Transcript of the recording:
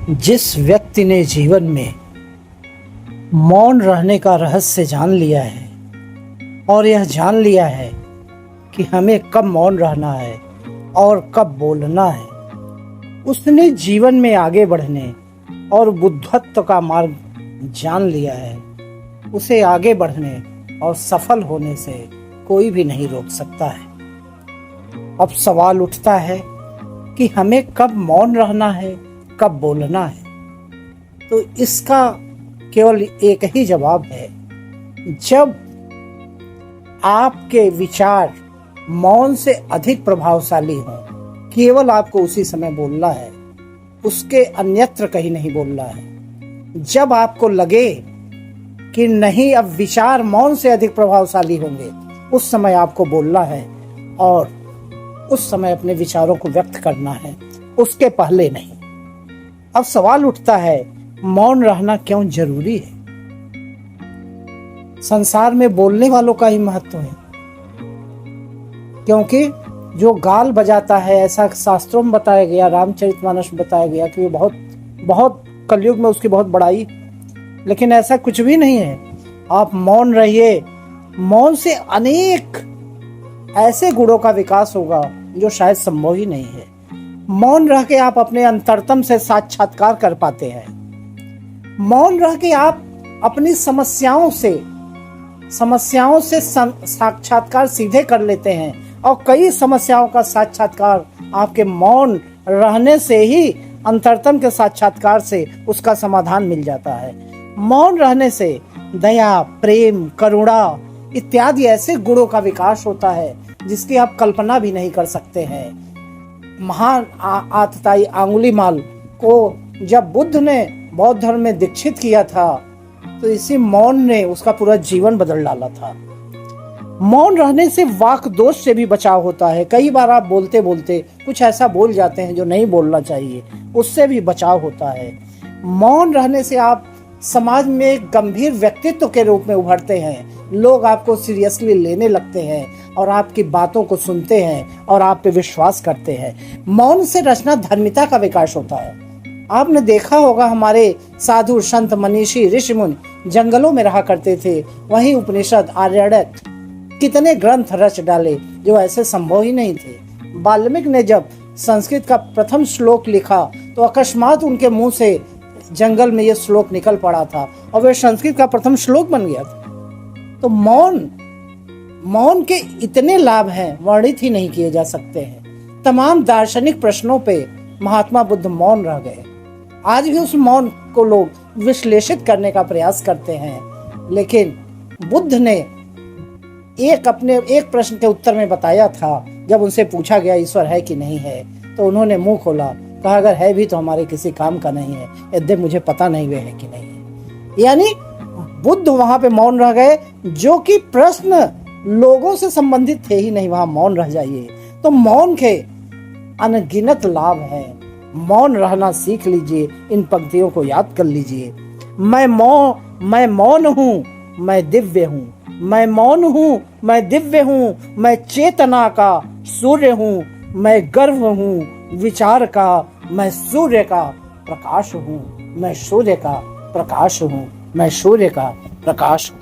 जिस व्यक्ति ने जीवन में मौन रहने का रहस्य जान लिया है और यह जान लिया है कि हमें कब मौन रहना है और कब बोलना है, उसने जीवन में आगे बढ़ने और बुद्धत्व का मार्ग जान लिया है। उसे आगे बढ़ने और सफल होने से कोई भी नहीं रोक सकता है। अब सवाल उठता है कि हमें कब मौन रहना है, कब बोलना है। तो इसका केवल एक ही जवाब है, जब आपके विचार मौन से अधिक प्रभावशाली हों, केवल आपको उसी समय बोलना है, उसके अन्यत्र कहीं नहीं बोलना है। जब आपको लगे कि नहीं, अब विचार मौन से अधिक प्रभावशाली होंगे, उस समय आपको बोलना है और उस समय अपने विचारों को व्यक्त करना है, उसके पहले नहीं। अब सवाल उठता है, मौन रहना क्यों जरूरी है? संसार में बोलने वालों का ही महत्व है, क्योंकि जो गाल बजाता है, ऐसा शास्त्रों में बताया गया, रामचरितमानस में बताया गया कि बहुत बहुत कलयुग में उसकी बहुत बड़ाई, लेकिन ऐसा कुछ भी नहीं है। आप मौन रहिए, मौन से अनेक ऐसे गुणों का विकास होगा जो शायद संभव ही नहीं है। मौन रह के आप अपने अंतरतम से साक्षात्कार कर पाते हैं। मौन रह के आप अपनी समस्याओं से साक्षात्कार सीधे कर लेते हैं और कई समस्याओं का साक्षात्कार आपके मौन रहने से ही, अंतरतम के साक्षात्कार से उसका समाधान मिल जाता है। मौन रहने से दया, प्रेम, करुणा इत्यादि ऐसे गुणों का विकास होता है जिसकी आप कल्पना भी नहीं कर सकते हैं। महान आतताई अंगुलीमाल को जब बुद्ध ने बौद्ध धर्म में दीक्षित किया था, तो इसी मौन ने उसका पूरा जीवन बदल डाला था। मौन रहने से वाक दोष से भी बचाव होता है। कई बार आप बोलते बोलते कुछ ऐसा बोल जाते हैं जो नहीं बोलना चाहिए, उससे भी बचाव होता है। मौन रहने से आप समाज में एक गंभीर व्यक्तित्व के रूप में उभरते हैं। लोग आपको सीरियसली लेने लगते हैं और आपकी बातों को सुनते हैं और आप पे विश्वास करते हैं। मौन से रचना धर्मिता का विकास होता है। आपने देखा होगा, हमारे साधु संत मनीषी ऋषि मुनि जंगलों में रहा करते थे। वहीं उपनिषद, आर्यावर्त, कितने ग्रंथ रच डाले जो ऐसे संभव ही नहीं थे। वाल्मीकि ने जब संस्कृत का प्रथम श्लोक लिखा तो अकस्मात उनके मुंह से जंगल में यह श्लोक निकल पड़ा था और वह संस्कृत का प्रथम श्लोक बन गया था। तो मौन के इतने लाभ हैं, वर्णित ही नहीं किए जा सकते हैं। तमाम दार्शनिक प्रश्नों पे महात्मा बुद्ध मौन रह गए। आज भी उस मौन को लोग विश्लेषित करने का प्रयास करते हैं, लेकिन बुद्ध ने एक प्रश्न के उत्तर में बताया था, जब उनसे पूछा गया ईश्वर है कि नहीं है, तो उन्होंने मुंह खोला, कहा अगर है भी तो हमारे किसी काम का नहीं है, यद्यपि मुझे पता नहीं वे है कि नहीं है। यानी बुद्ध वहां पे मौन रह गए, जो कि प्रश्न लोगों से संबंधित थे ही नहीं, वहां मौन रह जाइए। तो मौन के अनगिनत लाभ हैं। मौन रहना सीख लीजिए, इन पंक्तियों को याद कर लीजिए। मैं मौन हूँ, मैं दिव्य हूँ। मैं मौन हूँ, मैं दिव्य हूँ। मैं चेतना का सूर्य हूँ। मैं गर्व हूँ विचार का। मैं सूर्य का प्रकाश हूँ। मैं सूर्य का प्रकाश हूँ। मैं सूर्य का प्रकाश हूँ।